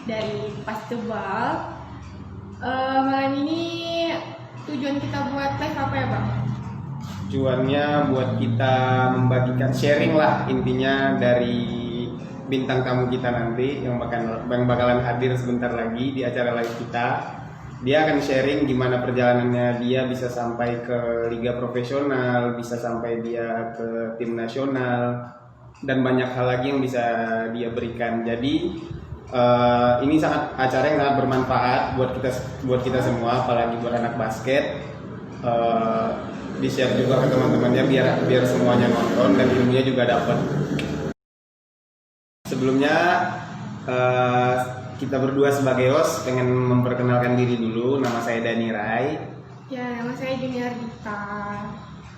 dari Pas Tebal. Malam ini tujuan kita buat live apa ya Bang? Tujuannya buat kita membagikan sharing lah intinya dari bintang tamu kita nanti yang bakalan hadir sebentar lagi di acara live kita. Dia akan sharing gimana perjalanannya dia bisa sampai ke liga profesional, bisa sampai dia ke tim nasional, dan banyak hal lagi yang bisa dia berikan. Jadi ini sangat acara yang sangat bermanfaat buat kita semua, apalagi buat anak basket. Eh, Di share juga ke teman-temannya biar biar semuanya nonton dan ilmunya juga dapat. Sebelumnya eh, kita berdua sebagai host pengen memperkenalkan diri dulu. Nama saya Dani Rai Ya, nama saya Junior Dita.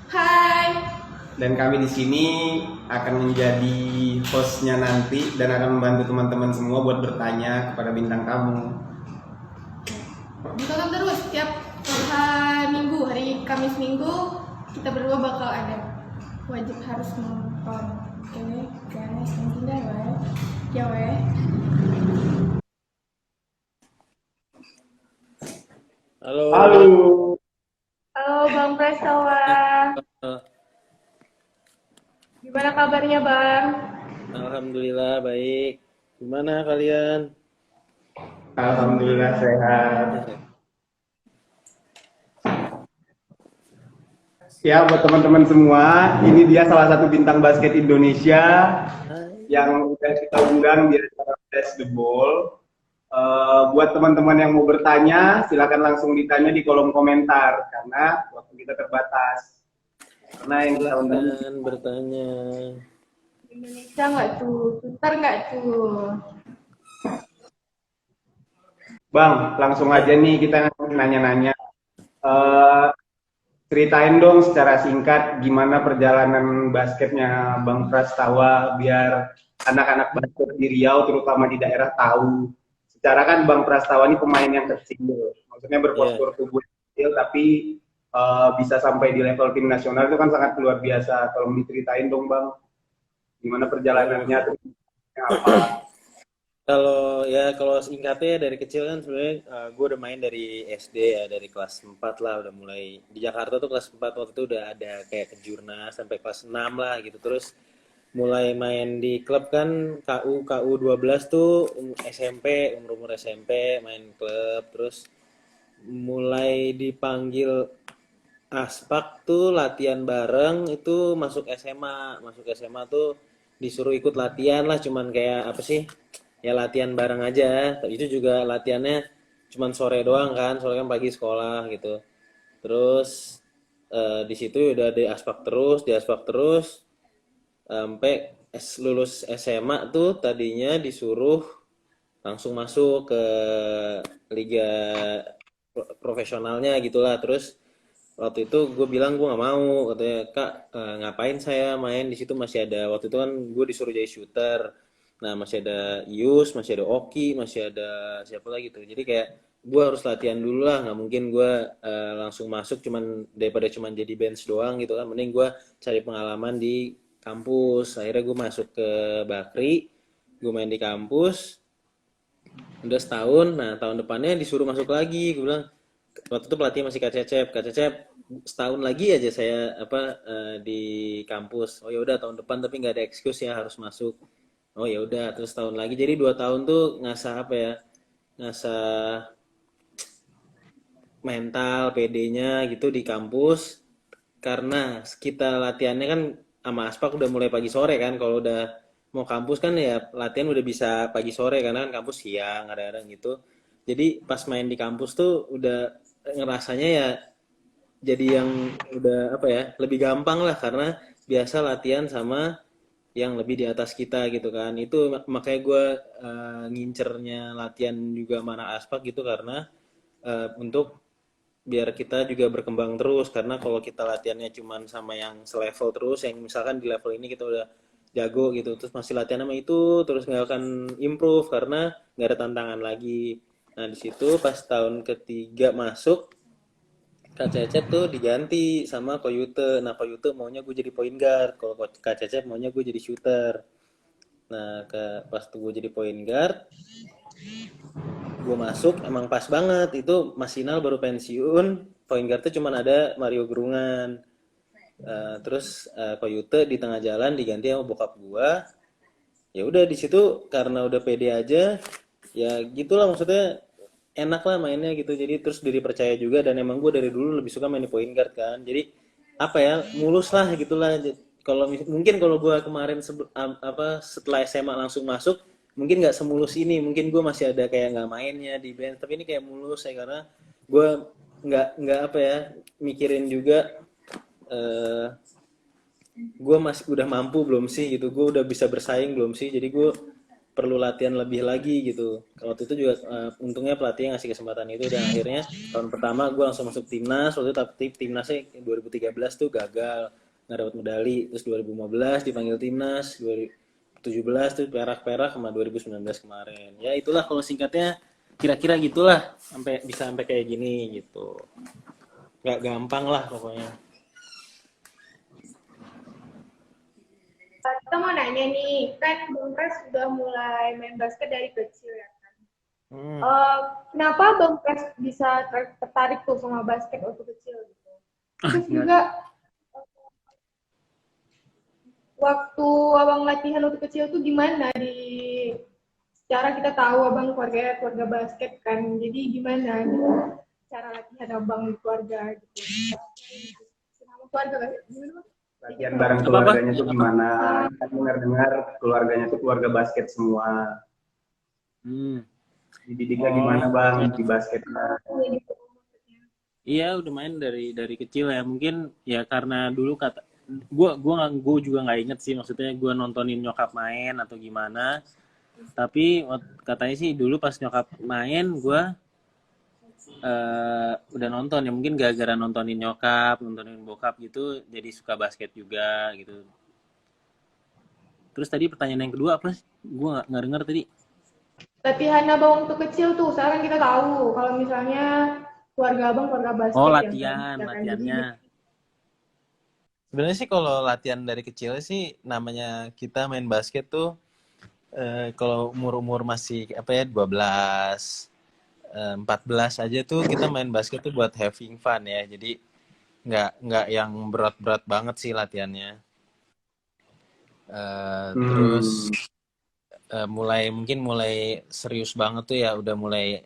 Hai. dan kami di sini akan menjadi hostnya nanti dan akan membantu teman-teman semua buat bertanya kepada bintang tamu. Ditonton terus tiap Minggu, hari Kamis Minggu kita berdua bakal ada. Wajib harus nonton. Oke, guys, nanti dah weh. Ya weh. Halo, Halo. Halo Bang Prastawa. Gimana kabarnya Bang? Alhamdulillah baik. Gimana kalian? Alhamdulillah sehat. Ya, buat teman-teman semua, ini dia salah satu bintang basket Indonesia yang udah kita undang di acara Flash the Ball. Buat teman-teman yang mau bertanya, silakan langsung ditanya di kolom komentar karena waktu kita terbatas. Karena yang kita undang Silakan bertanya. Indonesia nggak tuh? Twitter nggak tuh? Bang, langsung aja nih kita nanya-nanya. Eh, Ceritain dong secara singkat gimana perjalanan basketnya Bang Prastawa biar anak-anak basket di Riau terutama di daerah tahu. Secara kan Bang Prastawa ini pemain yang kecil, maksudnya Iya, berpostur tubuh kecil tapi bisa sampai di level tim nasional itu kan sangat luar biasa. Kalau diceritain dong Bang, gimana kalau perjalanannya, terus apa? kalau singkatnya dari kecil kan sebenarnya gue udah main dari SD ya, dari kelas 4 lah udah mulai di Jakarta tuh kelas 4 waktu itu udah ada kayak kejurnas sampai kelas 6 lah gitu. Terus mulai main di klub kan KU 12 tuh SMP, umur-umur SMP main klub. Terus mulai dipanggil Aspak tuh latihan bareng itu masuk SMA tuh disuruh ikut latihan lah, cuman kayak apa sih, ya latihan bareng aja. Itu juga latihannya cuman sore doang kan, sore kan pagi sekolah gitu. Terus di situ udah di Aspak terus sampai lulus SMA tuh tadinya disuruh langsung masuk ke liga profesionalnya gitulah. Terus waktu itu gue bilang gue nggak mau, katanya kak ngapain saya main di situ, masih ada waktu itu kan gue disuruh jadi shooter. Nah masih ada Yus, masih ada Oki, masih ada siapa lagi tuh, jadi kayak gue harus latihan dulu lah, nggak mungkin gue langsung masuk cuman daripada cuman jadi bench doang gitu kan, mending gue cari pengalaman di kampus. Akhirnya gue masuk ke Bakri, gue main di kampus udah setahun. Nah tahun depannya disuruh masuk lagi, gue bilang waktu itu pelatih masih Kak Cecep, setahun lagi aja saya apa di kampus. Oh ya udah tahun depan, tapi nggak ada excuse ya harus masuk. Oh ya udah, terus tahun lagi, jadi 2 tahun tuh ngasah apa ya, ngasah mental PD-nya gitu di kampus. Karena kita latihannya kan sama Aspak udah mulai pagi sore kan, kalau udah mau kampus kan ya latihan udah bisa pagi sore karena kan kampus siang ada gitu. Jadi pas main di kampus tuh udah ngerasanya ya jadi yang udah apa ya, lebih gampang lah karena biasa latihan sama yang lebih di atas kita gitu kan. Itu makanya gue ngincernya latihan juga mana Aspak gitu, karena untuk biar kita juga berkembang terus. Karena kalau kita latihannya cuman sama yang selevel terus, yang misalkan di level ini kita udah jago gitu, terus masih latihan sama itu terus nggak akan improve karena nggak ada tantangan lagi. Nah di situ pas tahun ketiga masuk, Kak Cecep tuh diganti sama Koyute. Nah Koyute maunya gue jadi point guard, kalau Kak Cecep maunya gue jadi shooter. Nah pas tuh gue jadi point guard, gue masuk emang pas banget, itu Mas Sinal baru pensiun, point guardnya cuman ada Mario Gerungan. Terus Koyute di tengah jalan diganti sama bokap gua. Ya udah di situ karena udah pede aja, ya gitulah maksudnya, enak lah mainnya gitu. Jadi terus diri percaya juga, dan emang gue dari dulu lebih suka main di point guard kan. Jadi apa ya, mulus lah gitulah. Kalau mungkin kalau gue kemarin setelah SMA langsung masuk, mungkin nggak semulus ini, mungkin gue masih ada kayak nggak mainnya di bench, tapi ini kayak mulus ya, karena gue nggak apa ya, mikirin juga eh, gue masih udah mampu belum sih gitu, gue udah bisa bersaing belum sih, jadi gue perlu latihan lebih lagi gitu. Waktu itu juga untungnya pelatih ngasih kesempatan itu, dan akhirnya tahun pertama gue langsung masuk timnas. Waktu itu tapi timnasnya 2013 tuh gagal, nggak dapat medali. Terus 2015 dipanggil timnas, 2017 tuh perak-perak, sama 2019 kemarin. Ya itulah kalau singkatnya, kira-kira gitulah sampai bisa sampai kayak gini gitu. Nggak gampang lah pokoknya. Kita mau nanya nih, kan Bang Pras sudah mulai main basket dari kecil ya kan? Hmm. Kenapa Bang Pras bisa tertarik tuh sama basket waktu kecil gitu? Terus Ya. juga waktu abang latihan waktu kecil tuh gimana di secara kita tahu abang keluarga basket kan, jadi gimana gitu cara latihan abang di keluarga gitu? Sama keluarga gimana? Latihan bareng Apa-apa? keluarganya tuh gimana? Kan dengar-dengar keluarganya tuh keluarga basket semua. Hmm. Dididiknya Oh, gimana bang di basketnya? iya udah main dari kecil ya. Mungkin ya karena dulu kata gua juga nggak inget sih, maksudnya gua nontonin nyokap main atau gimana. Tapi katanya sih dulu pas nyokap main gua udah nonton ya, mungkin gara-gara nontonin nyokap, nontonin bokap gitu, jadi suka basket juga gitu. Terus tadi pertanyaan yang kedua apa sih? Gua nggak denger tadi. Latihan abang waktu kecil tuh, sekarang kita tahu kalau misalnya keluarga abang keluarga Oh, basket yang kan, latihan, ya kan? Jadi latihannya. Sebenarnya sih kalau latihan dari kecil sih, namanya kita main basket tuh kalau umur-umur masih apa ya, 12, 14 aja tuh kita main basket tuh buat having fun ya. Jadi nggak yang berat-berat banget sih latihannya. Terus Hmm. mungkin mulai serius banget tuh ya udah mulai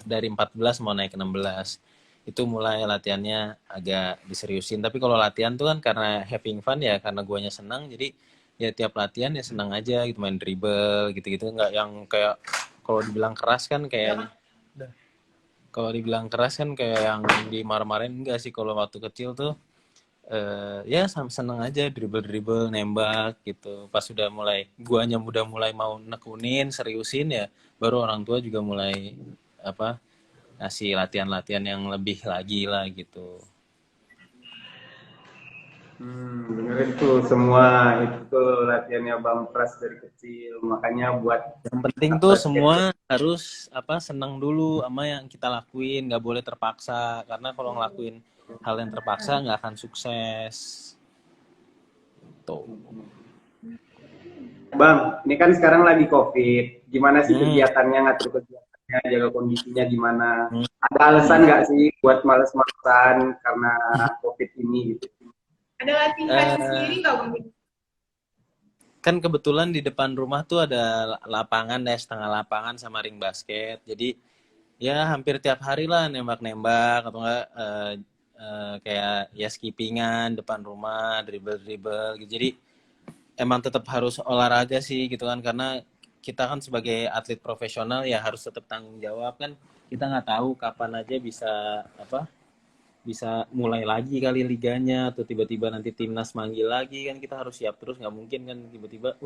dari 14 mau naik ke 16. Itu mulai latihannya agak diseriusin. Tapi kalau latihan tuh kan karena having fun ya, karena guanya senang, jadi ya tiap latihan ya senang aja gitu, main dribble gitu-gitu, nggak yang kayak kalau dibilang keras kan kayak kalau dibilang keras kan kayak yang dimarah-marahin. Enggak sih, kalau waktu kecil tuh ya seneng aja dribble nembak gitu. Pas udah mulai guanya udah mulai mau nekunin seriusin ya, baru orang tua juga mulai apa, ngasih latihan-latihan yang lebih lagi lah gitu. Dengerin tuh semua itu latihannya Bang Pras dari kecil, makanya buat Yang penting anak tuh basket. semua harus apa, senang dulu sama yang kita lakuin, nggak boleh terpaksa, karena kalau ngelakuin hal yang terpaksa nggak akan sukses tuh. Bang, ini kan sekarang lagi COVID. Gimana sih Hmm. kegiatannya, ngatur kegiatannya, jaga kondisinya gimana? Hmm. Ada alasan nggak sih buat males-malesan karena COVID ini gitu? ada latihan Eh, sendiri nggak bang? kan kebetulan di depan rumah tuh ada lapangan ya, setengah lapangan sama ring basket. Jadi ya hampir tiap hari lah nembak-nembak, atau enggak kayak ya skippingan depan rumah, dribble-dribble gitu. Jadi emang tetap harus olahraga sih gitu kan, karena kita kan sebagai atlet profesional ya harus tetap tanggung jawab kan. Kita nggak tahu kapan aja bisa apa, bisa mulai lagi kali liganya, atau tiba-tiba nanti timnas manggil lagi kan, kita harus siap terus. Nggak mungkin kan tiba-tiba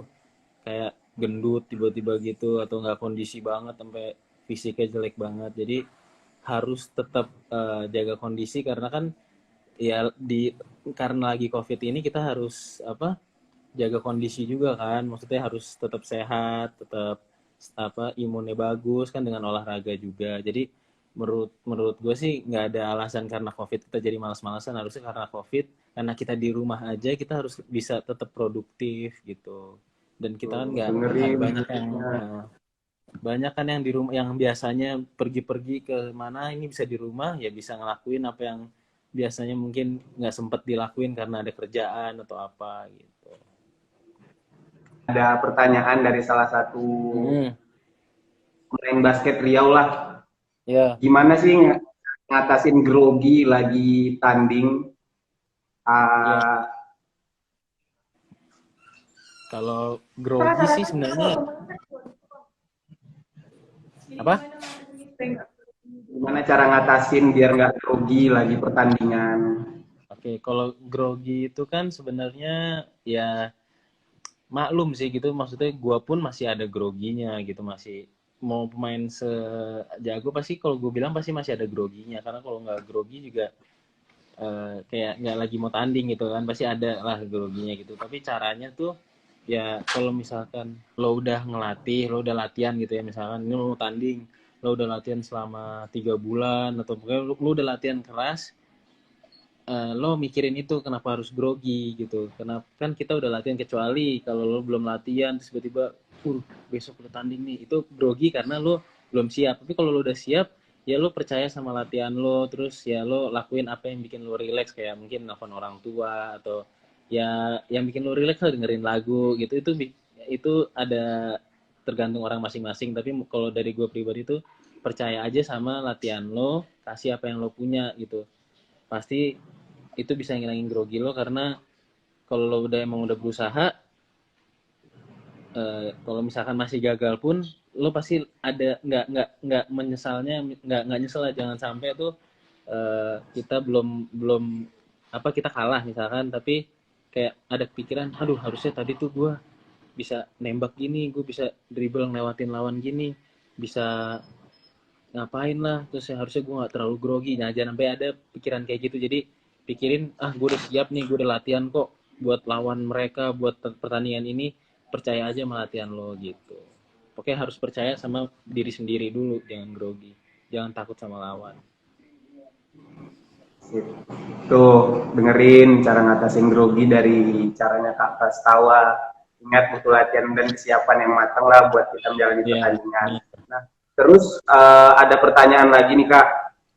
kayak gendut tiba-tiba gitu, atau nggak kondisi banget sampai fisiknya jelek banget. Jadi harus tetap jaga kondisi, karena kan ya karena lagi covid ini kita harus apa, jaga kondisi juga kan, maksudnya harus tetap sehat, tetap imunnya bagus kan dengan olahraga juga. Jadi menurut menurut gue sih nggak ada alasan karena covid kita jadi malas-malasan, harusnya karena covid, karena kita di rumah aja kita harus bisa tetap produktif gitu. Dan kita kan Tuh, nggak dengerin banyak yang musiknya. Banyak kan yang di rumah, yang biasanya pergi-pergi ke mana, ini bisa di rumah ya, bisa ngelakuin apa yang biasanya mungkin nggak sempet dilakuin karena ada kerjaan atau apa gitu. Ada pertanyaan dari salah satu Hmm, pemain basket Riau lah. ya. Gimana sih ngatasin grogi lagi tanding? Ya, Ah, kalau Salah grogi sih sarannya sebenarnya kalau teman kan jadi apa? gimana Mas supaya nggak Gimana cara ngatasin biar nggak grogi lagi pertandingan? Oke, kalau grogi itu kan sebenarnya ya maklum sih gitu, maksudnya gua pun masih ada groginya gitu, masih mau pemain sejago pasti kalau gue bilang pasti masih ada groginya, karena kalau nggak grogi juga kayak nggak lagi mau tanding gitu kan, pasti ada lah groginya gitu. Tapi caranya tuh ya kalau misalkan lo udah ngelatih, lo udah latihan gitu ya, misalkan ini lo mau tanding, lo udah latihan selama 3 bulan atau pokoknya lo udah latihan keras, lo mikirin itu kenapa harus grogi gitu, kenapa kan kita udah latihan, kecuali kalau lo belum latihan terus tiba-tiba besok udah tanding nih, itu grogi karena lo belum siap. Tapi kalau lo udah siap ya lo percaya sama latihan lo, terus ya lo lakuin apa yang bikin lo relax, kayak mungkin nelfon orang tua atau ya yang bikin lo relax lah, dengerin lagu gitu. Itu ada tergantung orang masing-masing, tapi kalau dari gue pribadi tuh percaya aja sama latihan lo, kasih apa yang lo punya gitu, pasti itu bisa ngilangin grogi lo. Karena kalau lo udah emang udah berusaha, kalau misalkan masih gagal pun lo pasti ada nggak menyesalnya, nggak nyesel lah. Jangan sampai tuh kita belum belum apa kita kalah misalkan, tapi kayak ada pikiran, aduh harusnya tadi tuh gue bisa nembak gini, gue bisa dribble ngelewatin lawan gini, bisa ngapain lah, terus ya harusnya gue nggak terlalu grogi. Nah, jangan sampai ada pikiran kayak gitu. Jadi pikirin, ah gue udah siap nih, gue udah latihan kok buat lawan mereka, buat pertandingan ini, percaya aja sama latihan lo gitu. Pokoknya harus percaya sama diri sendiri dulu, jangan grogi, jangan takut sama lawan. Tuh, dengerin cara ngatasin grogi dari caranya Kak Prastawa. Ingat butuh latihan dan kesiapan yang matang lah buat kita menjalani Iya, pertandingan. benar. Nah, terus ada pertanyaan lagi nih Kak.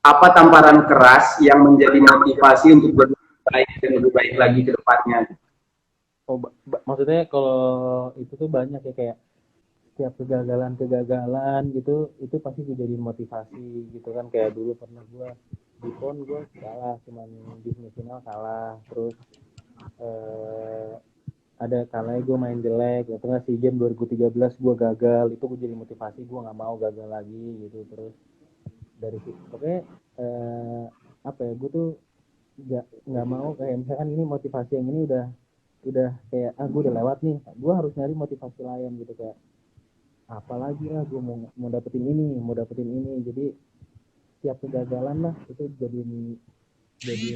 Apa tamparan keras yang menjadi motivasi untuk berbuat baik dan lebih baik lagi ke depannya? Oh, maksudnya kalau itu tuh banyak ya, kayak setiap kegagalan gitu itu pasti jadi motivasi gitu kan. Kayak dulu pernah di PON gue kalah, cuman di semifinal kalah, terus eh, ada kalanya gue main jelek ya, tengah SEA Games 2013 gue gagal, itu gue jadi motivasi, gue nggak mau gagal lagi gitu. Terus dari situ pokoknya eh, apa ya, gue tuh nggak mau kayak misalkan ini motivasi yang ini udah kayak gue udah lewat nih, gue harus nyari motivasi lain gitu, kayak apalagi lah, gue mau dapetin ini. Jadi tiap kegagalan lah itu jadiin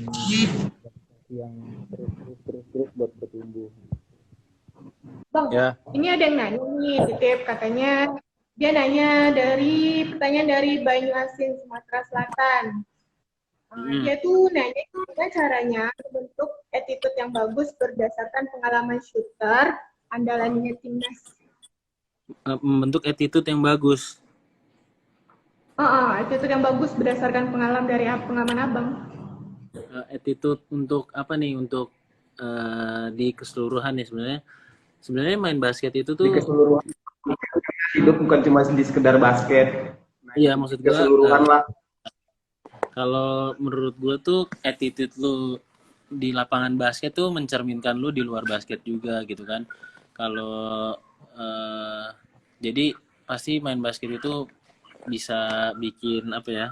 motivasi yang terus buat bertumbuh. Bang, Ya. ini ada yang nanya nih, titip katanya dia nanya dari pertanyaan dari Banyuasin, Sumatera Selatan. Mm. Dia tuh nanya gimana caranya membentuk attitude yang bagus berdasarkan pengalaman shooter andalannya timnas. Membentuk attitude yang bagus. Attitude yang bagus berdasarkan pengalaman abang. Attitude untuk apa nih, untuk di keseluruhan ya, sebenarnya main basket itu Di tuh keseluruhan hidup bukan cuma di sekedar basket. Nah, iya, itu maksud gue keseluruhan lah. kalau menurut gue tuh attitude lu di lapangan basket tuh mencerminkan lu di luar basket juga gitu kan. Kalau jadi pasti main basket itu bisa bikin apa ya,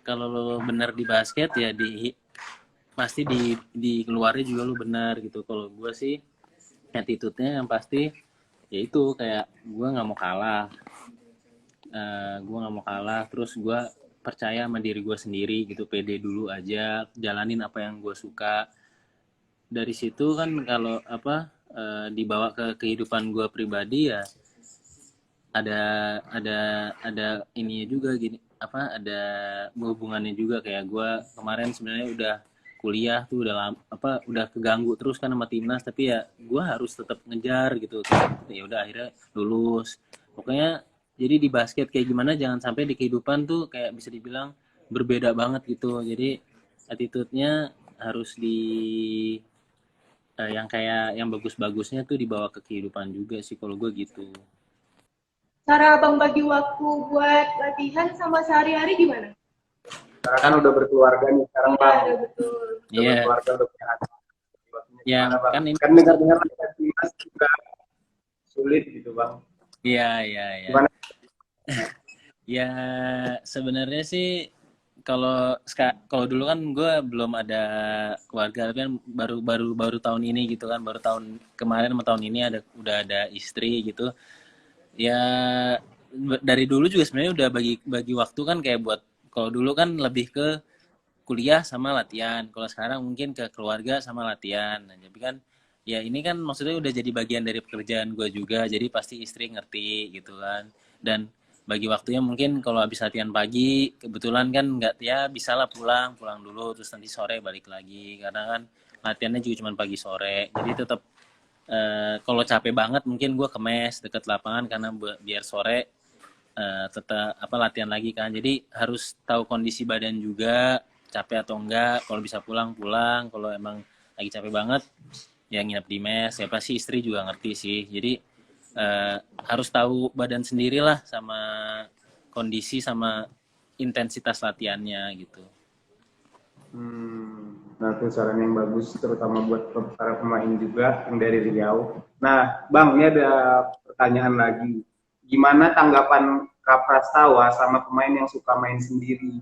kalau lo bener di basket ya pasti di keluarnya juga lu benar gitu. Kalau gue sih attitude-nya yang pasti yaitu kayak gue nggak mau kalah, terus gue percaya sama diri gue sendiri gitu, pede dulu aja, jalanin apa yang gue suka. Dari situ kan kalau apa dibawa ke kehidupan gue pribadi ya, ada ada ada ininya juga gini, apa ada hubungannya juga. Kayak gue kemarin sebenarnya udah kuliah tuh udah apa udah keganggu terus kan sama timnas, tapi ya gue harus tetap ngejar gitu. Ya udah akhirnya lulus, Pokoknya jadi di basket kayak gimana jangan sampai di kehidupan tuh kayak bisa dibilang berbeda banget gitu. Jadi attitude-nya harus yang kayak yang bagus-bagusnya tuh dibawa ke kehidupan juga sih kalau gue gitu. Cara abang bagi waktu buat latihan sama sehari-hari gimana? Sekarang kan udah berkeluarga nih sekarang Iya, Bang. ada betul. Udah Iya, berkeluarga, udah punya anak. Waktunya ya gimana Bang? kan ini Kan dengar-dengar timnas juga sulit gitu Bang. iya iya iya. Gimana? Ya sebenarnya sih kalau dulu kan gue belum ada keluarga, tapi kan baru tahun ini gitu kan, baru tahun kemarin sama tahun ini udah ada istri gitu. Ya dari dulu juga sebenarnya udah bagi waktu kan kayak buat, kalau dulu kan lebih ke kuliah sama latihan, kalau sekarang mungkin ke keluarga sama latihan. Nah, tapi kan ya ini kan maksudnya udah jadi bagian dari pekerjaan gue juga, jadi pasti istri ngerti gitu kan. Dan bagi waktunya mungkin kalau habis latihan pagi kebetulan kan nggak, ya bisalah pulang dulu terus nanti sore balik lagi, karena kan latihannya juga cuma pagi sore, jadi tetap kalau capek banget mungkin gue ke mes deket lapangan karena biar sore tetap latihan lagi kan. Jadi harus tahu kondisi badan juga, capek atau enggak. Kalau bisa pulang, kalau emang lagi capek banget ya nginep di mes. Ya pasti istri juga ngerti sih. Jadi harus tahu badan sendiri lah sama kondisi sama intensitas latihannya gitu. Nah, itu saran yang bagus, terutama buat para pemain juga yang dari Riau. Nah, Bang, ini ada pertanyaan lagi. Gimana tanggapan Kak Prastawa sama pemain yang suka main sendiri?